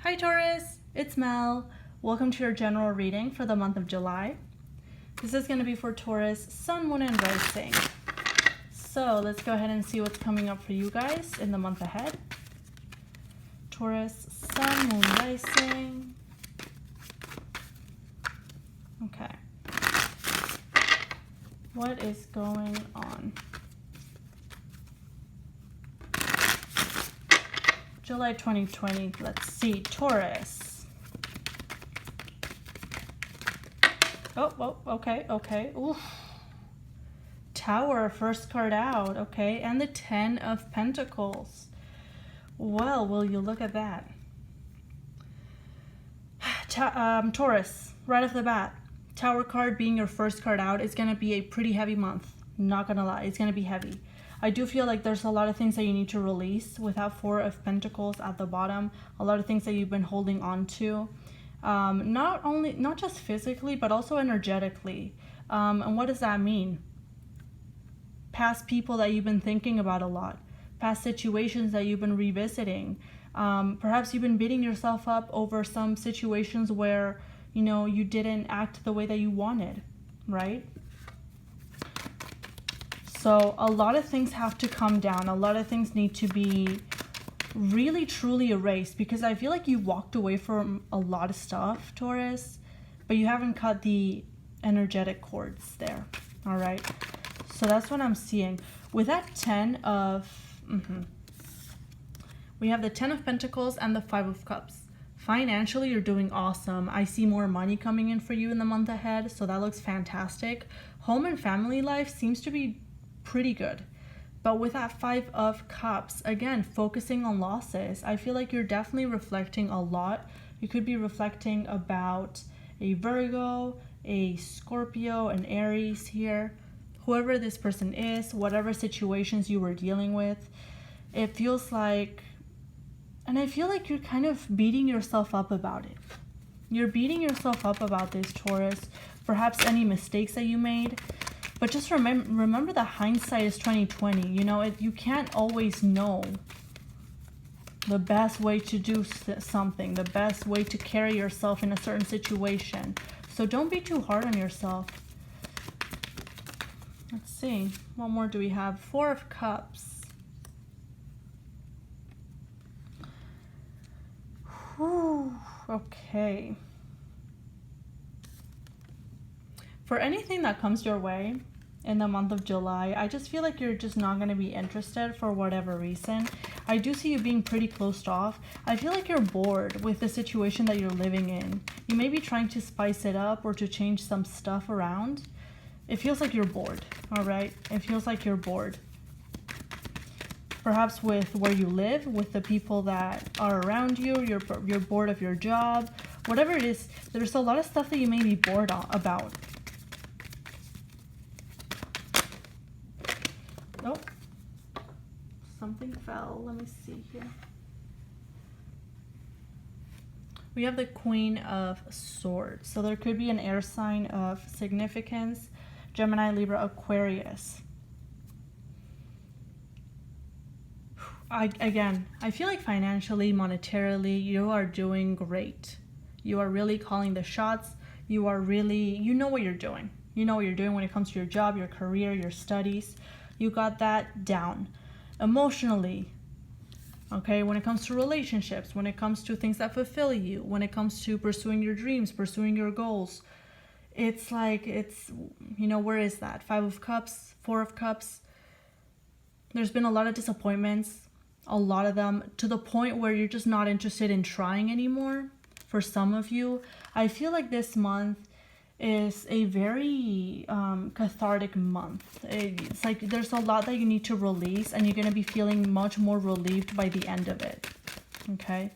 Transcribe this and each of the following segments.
Hi Taurus, it's Mel. Welcome to your general reading for the month of July. This is going to be for Taurus, Sun, Moon, and Rising. So let's go ahead and see what's coming up for you guys in the month ahead. Taurus, Sun, Moon, Rising. Okay. What is going on? July 2020, let's see, Taurus. Oh, okay. Oof. Tower, first card out, okay, and the 10 of Pentacles. Well, will you look at that? Taurus, right off the bat, Tower card being your first card out is going to be a pretty heavy month. Not going to lie, it's going to be heavy. I do feel like there's a lot of things that you need to release with that 4 of Pentacles at the bottom. A lot of things that you've been holding on to. Not just physically, but also energetically. And what does that mean? Past people that you've been thinking about a lot. Past situations that you've been revisiting. Perhaps you've been beating yourself up over some situations where, you know, you didn't act the way that you wanted, right? So a lot of things have to come down. A lot of things need to be really truly erased, because I feel like you walked away from a lot of stuff, Taurus, but you haven't cut the energetic cords there. All right. So that's what I'm seeing. With that 10 of, we have the 10 of Pentacles and the 5 of Cups. Financially, you're doing awesome. I see more money coming in for you in the month ahead, so that looks fantastic. Home and family life seems to be pretty good. But with that 5 of Cups, again, focusing on losses, I feel like you're definitely reflecting a lot. You could be reflecting about a Virgo, a Scorpio, an Aries here. Whoever this person is, whatever situations you were dealing with, it feels like, and I feel like you're kind of beating yourself up about it. You're beating yourself up about this, Taurus. Perhaps any mistakes that you made. But just remember that hindsight is 20/20. You know, you can't always know the best way to do something, the best way to carry yourself in a certain situation. So don't be too hard on yourself. Let's see. What more do we have? 4 of Cups. Whew, okay. For anything that comes your way in the month of July, I just feel like you're just not going to be interested for whatever reason. I do see you being pretty closed off. I feel like you're bored with the situation that you're living in. You may be trying to spice it up or to change some stuff around. It feels like you're bored, all right? It feels like you're bored. Perhaps with where you live, with the people that are around you, you're bored of your job. Whatever it is, there's a lot of stuff that you may be bored about. Oh, something fell. Let me see here. We have the Queen of Swords. So there could be an air sign of significance. Gemini, Libra, Aquarius. I feel like financially, monetarily, you are doing great. You are really calling the shots. You are really, you know what you're doing. You know what you're doing when it comes to your job, your career, your studies. You got that down. Emotionally, okay, when it comes to relationships, when it comes to things that fulfill you, when it comes to pursuing your dreams, pursuing your goals, it's like, you know, where is that? 5 of Cups, 4 of Cups. There's been a lot of disappointments, a lot of them, to the point where you're just not interested in trying anymore. For some of you, I feel like this month is a very cathartic month. It's like there's a lot that you need to release, and you're going to be feeling much more relieved by the end of it. Okay?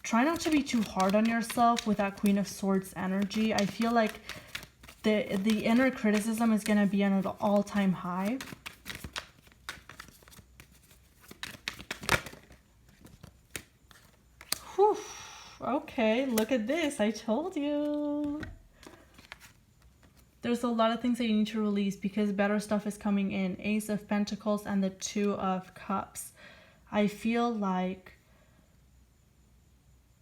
Try not to be too hard on yourself with that Queen of Swords energy. I feel like the inner criticism is going to be at an all-time high. Whew. Okay, look at this. I told you. There's a lot of things that you need to release because better stuff is coming in. Ace of Pentacles and the 2 of Cups. I feel like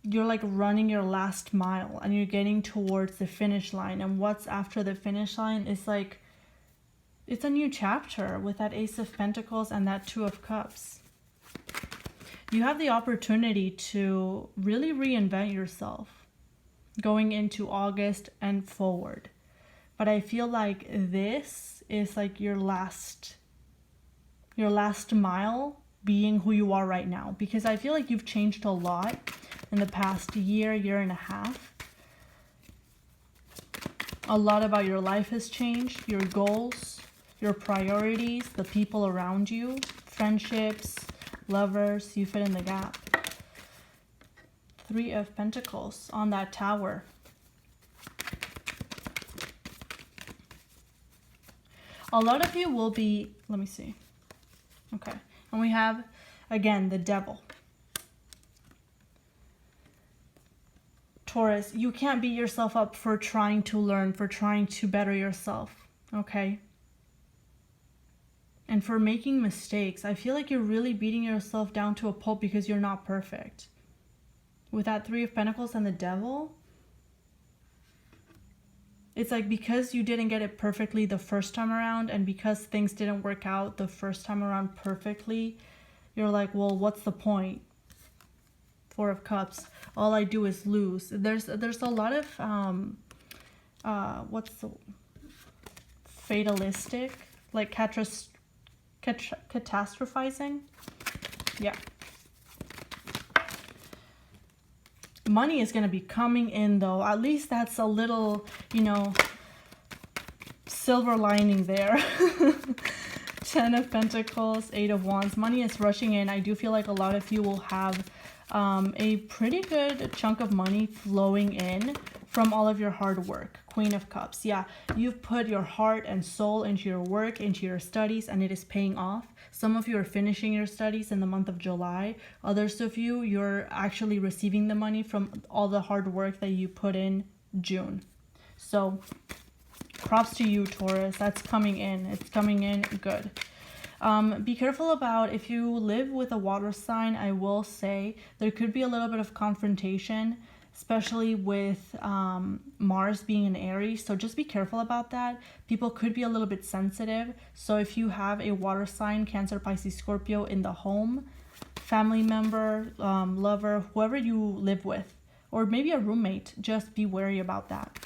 you're like running your last mile and you're getting towards the finish line. And what's after the finish line is like, it's a new chapter with that Ace of Pentacles and that Two of Cups. You have the opportunity to really reinvent yourself going into August and forward. But I feel like this is like your last mile being who you are right now. Because I feel like you've changed a lot in the past year and a half. A lot about your life has changed, your goals, your priorities, the people around you, friendships, lovers, you fit in the gap. Three of Pentacles on that Tower. A lot of you will be, let me see. Okay, and we have, again, the Devil. Taurus, you can't beat yourself up for trying to learn, for trying to better yourself, okay? And for making mistakes. I feel like you're really beating yourself down to a pulp because you're not perfect. With that Three of Pentacles and the Devil, it's like because you didn't get it perfectly the first time around, and because things didn't work out the first time around perfectly, you're like, well, what's the point? Four of Cups. All I do is lose. There's a lot of what's the fatalistic, like catastrophizing. Yeah. Money is going to be coming in though. At least that's a little, you know, silver lining there. Ten of Pentacles, Eight of Wands. Money is rushing in. I do feel like a lot of you will have a pretty good chunk of money flowing in from all of your hard work. Queen of Cups. Yeah, you've put your heart and soul into your work, into your studies, and it is paying off. Some of you are finishing your studies in the month of July. Others of you, you're actually receiving the money from all the hard work that you put in June. So props to you, Taurus. That's coming in. It's coming in good. Be careful about if you live with a water sign. I will say there could be a little bit of confrontation, especially with Mars being in Aries. So just be careful about that. People could be a little bit sensitive. So if you have a water sign, Cancer, Pisces, Scorpio in the home, family member, lover, whoever you live with, or maybe a roommate, just be wary about that.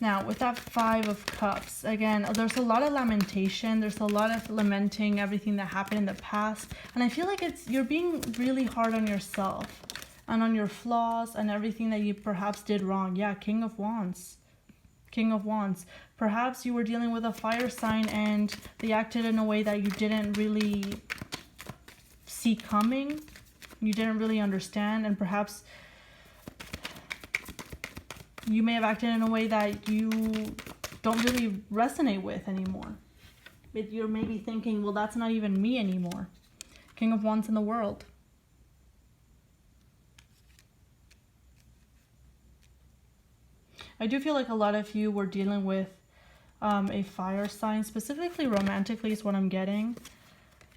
Now, with that Five of Cups, again, there's a lot of lamentation. There's a lot of lamenting everything that happened in the past. And I feel like you're being really hard on yourself and on your flaws and everything that you perhaps did wrong. Yeah, King of Wands. King of Wands. Perhaps you were dealing with a fire sign and they acted in a way that you didn't really see coming. You didn't really understand, and perhaps you may have acted in a way that you don't really resonate with anymore. But you're maybe thinking, well, that's not even me anymore. King of Wands in the World. I do feel like a lot of you were dealing with a fire sign, specifically romantically is what I'm getting,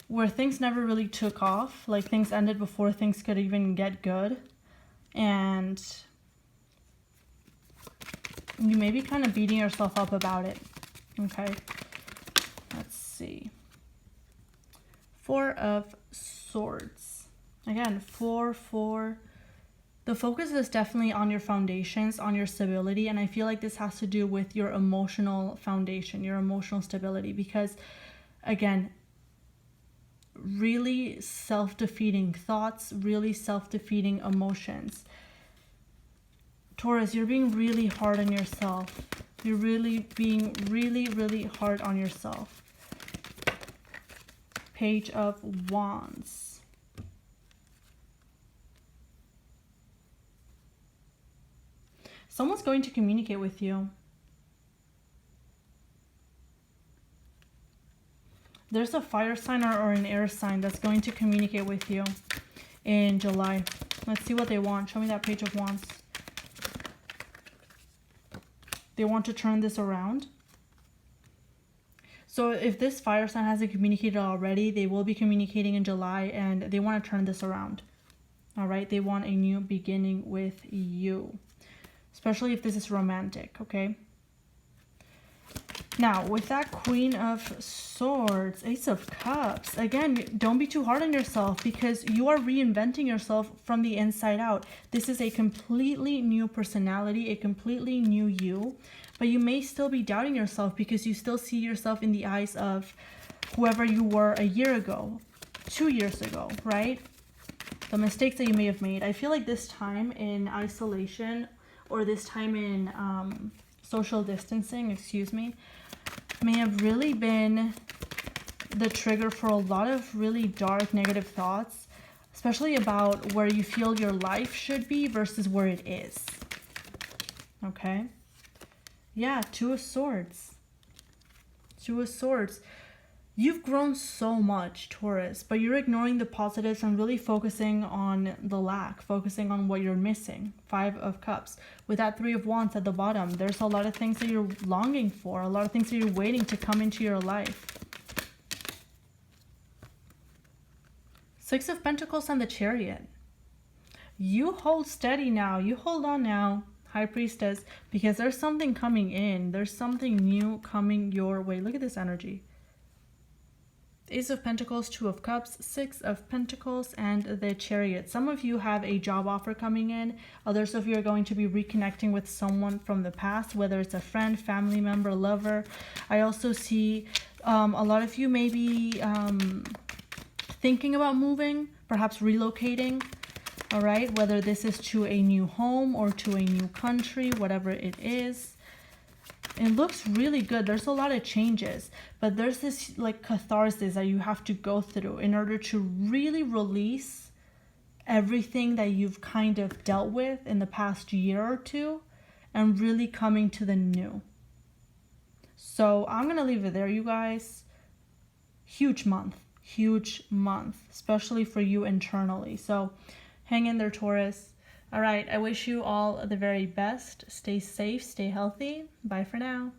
where things never really took off. Like things ended before things could even get good. And you may be kind of beating yourself up about it. Okay. Let's see. Four of Swords. Again, 4. The focus is definitely on your foundations, on your stability. And I feel like this has to do with your emotional foundation, your emotional stability. Because, again, really self-defeating thoughts, really self-defeating emotions. Taurus, you're being really hard on yourself. You're really being really hard on yourself. Page of Wands. Someone's going to communicate with you. There's a fire sign or an air sign that's going to communicate with you in July. Let's see what they want. Show me that Page of Wands. They want to turn this around. So if this fire sign hasn't communicated already, they will be communicating in July, and they want to turn this around. All right, they want a new beginning with you, especially if this is romantic, okay? Now, with that Queen of Swords, Ace of Cups, again, don't be too hard on yourself because you are reinventing yourself from the inside out. This is a completely new personality, a completely new you, but you may still be doubting yourself because you still see yourself in the eyes of whoever you were a year ago, 2 years ago, right? The mistakes that you may have made. I feel like this time in isolation, or this time in social distancing, excuse me, may have really been the trigger for a lot of really dark negative thoughts, especially about where you feel your life should be versus where it is. Okay? Yeah, Two of Swords. Two of Swords. You've grown so much, Taurus, but you're ignoring the positives and really focusing on the lack, focusing on what you're missing. Five of Cups. With that Three of Wands at the bottom, there's a lot of things that you're longing for, a lot of things that you're waiting to come into your life. Six of Pentacles and the Chariot. You hold steady now. You hold on now, High Priestess, because there's something coming in. There's something new coming your way. Look at this energy. Ace of Pentacles, Two of Cups, Six of Pentacles, and the Chariot. Some of you have a job offer coming in. Others of you are going to be reconnecting with someone from the past, whether it's a friend, family member, lover. I also see a lot of you may be thinking about moving, perhaps relocating. All right, whether this is to a new home or to a new country, whatever it is. It looks really good. There's a lot of changes, but there's this like catharsis that you have to go through in order to really release everything that you've kind of dealt with in the past year or two and really coming to the new. So I'm going to leave it there, you guys. Huge month, especially for you internally. So hang in there, Taurus. All right, I wish you all the very best. Stay safe, stay healthy. Bye for now.